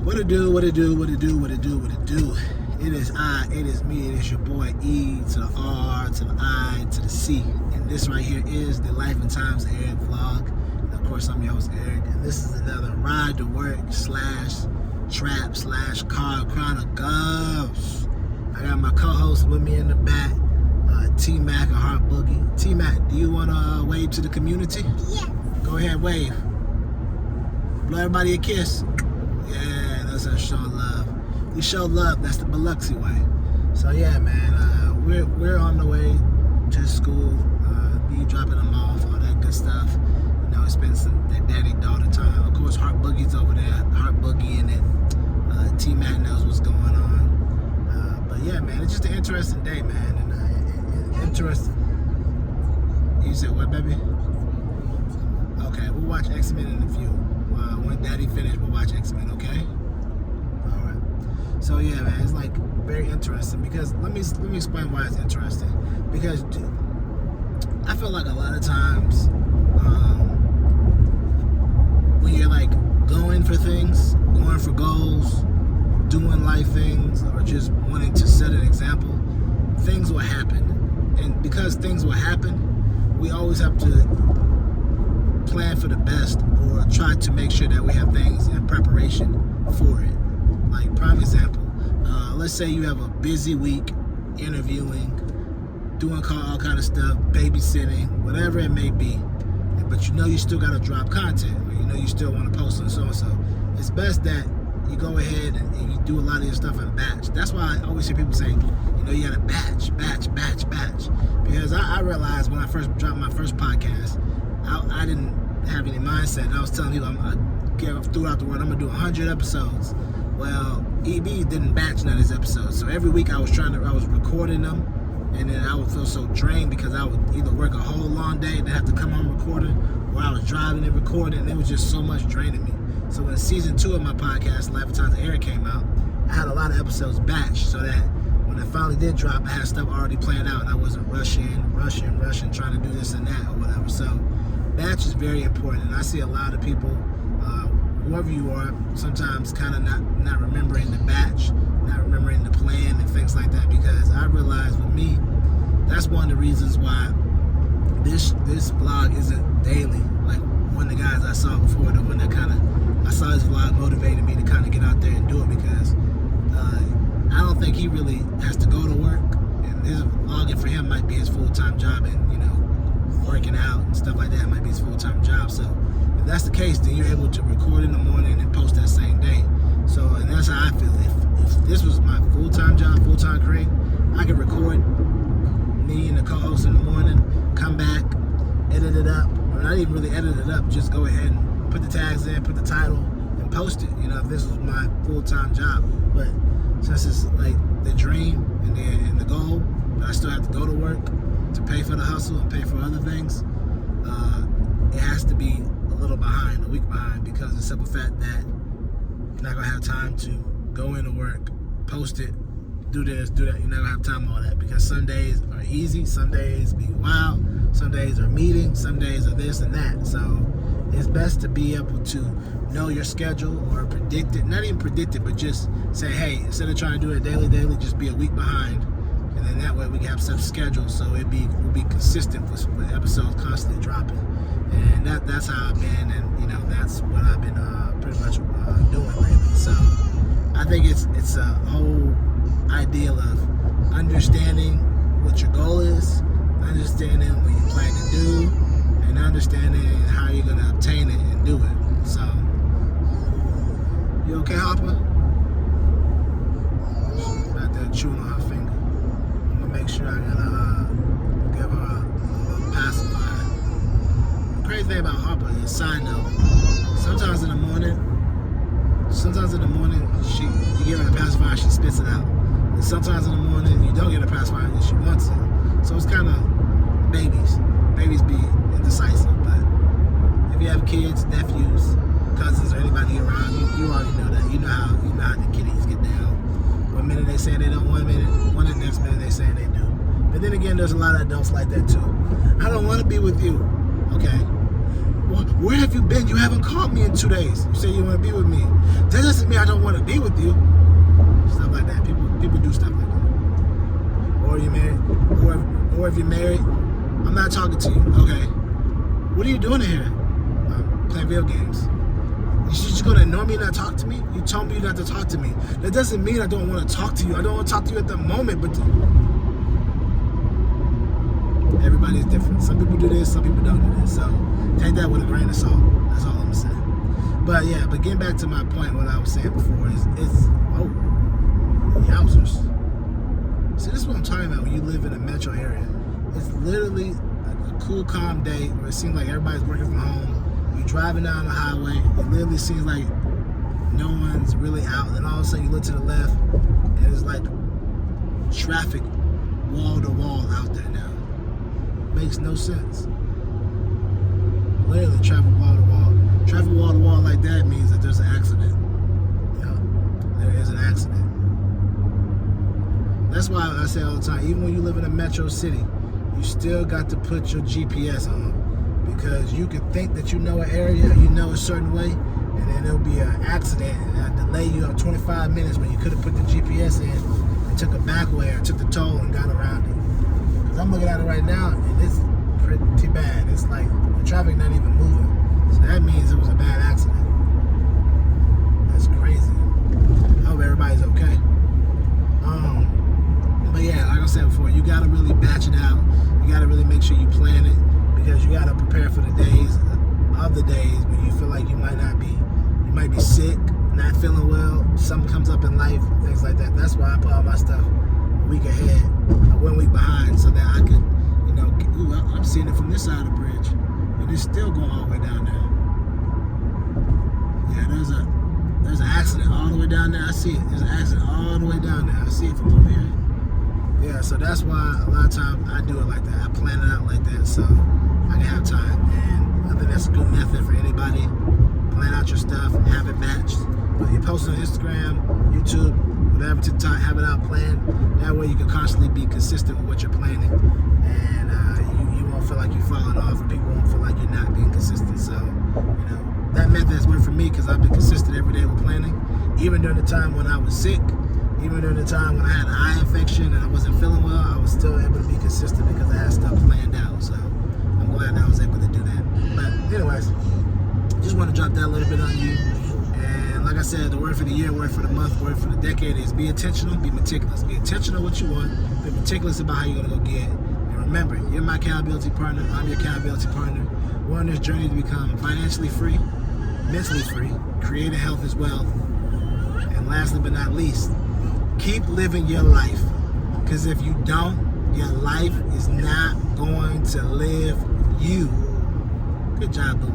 What it do, what it do, what it do, what it do, what it do. It is I, it is me, it is your boy E to the R, to the I, to the C. And this right here is the Life and Times of Eric vlog. And of course, I'm your host, Eric. And this is another ride to work / trap / car chronicles. I got my co-host with me in the back, Tmac and Heart Boogie. Tmac, do you want to wave to the community? Yes. Go ahead, wave. Blow everybody a kiss. Yeah, that's us showing love. We show love. That's the Biloxi Way. So yeah, man, we're on the way to school. Be dropping them off, all that good stuff. You know, spend some that daddy-daughter time. Of course, Heart Boogie's over there. Heart Boogie and it. T-Mac knows what's going on. But yeah, man, it's just an interesting day, man. And interesting. You said what, baby? Okay, we'll watch X-Men in a few. When Daddy finished, we'll watch X-Men, okay? All right. So yeah, man, it's like very interesting because let me explain why it's interesting. Because I feel like a lot of times when you're like going for things, going for goals, doing life things, or just wanting to set an example, things will happen. And because things will happen, we always have to plan for the best or try to make sure that we have things in preparation for it. Like, prime example, let's say you have a busy week interviewing, doing all kind of stuff, babysitting, whatever it may be, but you know you still got to drop content, or you know you still want to post on so-and-so. It's best that you go ahead and you do a lot of your stuff in batch. That's why I always hear people say, you know, you got to batch. Because I realized when I first dropped my first podcast, I didn't have any mindset. And I was telling people throughout the world, I'm going to do 100 episodes. Well, EB didn't batch none of his episodes. So every week I was recording them, and then I would feel so drained because I would either work a whole long day and have to come home recording, or I was driving and recording, and it was just so much draining me. So when season 2 of my podcast, Life and Times of Eric, came out, I had a lot of episodes batched so that when it finally did drop, I had stuff already planned out and I wasn't rushing, trying to do this and that or whatever. So batch is very important, and I see a lot of people, whoever you are, sometimes kind of not remembering the batch, not remembering the plan and things like that, because I realized with me, that's one of the reasons why this vlog isn't daily. Like one of the guys I saw before, the one that I saw his vlog motivated me to kind of get out there and do it, because I don't think he really has to go to work, and his vlogging for him might be his full-time job, and you know, working out and stuff like that might be his full-time job. So if that's the case, then you're able to record in the morning and post that same day. So, and that's how I feel. If this was my full-time job, full-time career, I could record me and the co-host in the morning, come back, edit it up, or not even really edit it up, just go ahead and put the tags in, put the title, and post it, you know, if this was my full-time job. But since it's like the dream and the goal, but I still have to go to work to pay for the hustle and pay for other things, it has to be a little behind, a week behind, because of the simple fact that you're not going to have time to go into work, post it, do this, do that. You're not going to have time for all that, because some days are easy, some days be wild, some days are meetings, some days are this and that. So it's best to be able to know your schedule, or predict it, not even predict it, but just say, hey, instead of trying to do it daily, just be a week behind. And then that way we can have such schedules so we'll be consistent with episodes constantly dropping. And that's how I've been, and you know, that's what I've been pretty much doing lately. So I think it's a whole ideal of understanding what your goal is, understanding what you plan to do, and understanding how you're going to obtain it and do it. So, you okay, Hopper? She's out there chewing on her finger. I'm going to make sure I gotta give her a pacifier. The crazy thing about Harper is, side note, sometimes in the morning, you give her a pacifier, she spits it out. And sometimes in the morning, you don't get a pacifier and she wants it. So it's kind of babies. Babies be indecisive, but if you have kids, nephews, cousins, or anybody around, you already know that. You know how the kiddies get down. One minute they say they don't, one the next minute they say they do. But then again, there's a lot of adults like that too. I don't want to be with you. Okay. where have you been? You haven't called me in 2 days. You say you want to be with me. That doesn't mean I don't want to be with you. Stuff like that. People do stuff like that. Or you're married. Or if you're married, I'm not talking to you. Okay. What are you doing in here? I'm playing video games. You're just going to ignore me and not talk to me? You told me not to talk to me. That doesn't mean I don't want to talk to you. I don't want to talk to you at the moment, but everybody's different. Some people do this, some people don't do this. So take that with a grain of salt. That's all I'm saying. But yeah, but getting back to my point, what I was saying before is, yowzers. See, this is what I'm talking about when you live in a metro area. It's literally a cool, calm day where it seems like everybody's working from home. You're driving down the highway. It literally seems like no one's really out. And all of a sudden you look to the left and it's like traffic wall to wall out there now. Makes no sense. Literally traffic wall to wall. Traffic wall to wall like that means that there's an accident. There is an accident. That's why I say all the time, even when you live in a metro city, you still got to put your GPS on. Because you can think that you know an area, you know a certain way, and then there'll be an accident and delay you on 25 minutes when you could have put the GPS in and took a back way or took the toll and got around it. Because I'm looking at it right now, and it's pretty bad. It's like the traffic not even moving. So that means it was a bad accident. That's crazy. I hope everybody's okay. But yeah, like I said before, you gotta really batch it out. You gotta really make sure you plan it, because you gotta prepare for the days when you feel like you might be sick, not feeling well, something comes up in life, things like that. That's why I put all my stuff a week ahead, or 1 week behind, so that I could, I'm seeing it from this side of the bridge, and it's still going all the way down there. Yeah, there's an accident all the way down there. I see it. There's an accident all the way down there. I see it from over here. Yeah, so that's why a lot of times I do it like that. I plan it out like that, so I can have time. And I think that's a good method for anybody. Plan out your stuff, have it batched. Whether you post on Instagram, YouTube, whatever, TikTok, have it out planned. That way you can constantly be consistent with what you're planning. And you won't feel like you're falling off, and people won't feel like you're not being consistent. So, that method has worked for me because I've been consistent every day with planning. Even during the time when I was sick, even during the time when I had an eye infection and I wasn't feeling well, I was still able to be consistent because I had stuff planned out. So I'm glad that I was able to do that. But anyways, just want to drop that a little bit on you. And like I said, the word for the year, word for the month, word for the decade is be intentional, be meticulous. Be intentional what you want, be meticulous about how you're going to go get it. And remember, you're my accountability partner, I'm your accountability partner. We're on this journey to become financially free, mentally free, creative health as well. And lastly but not least, keep living your life, because if you don't, your life is not going to live you. Good job, boo.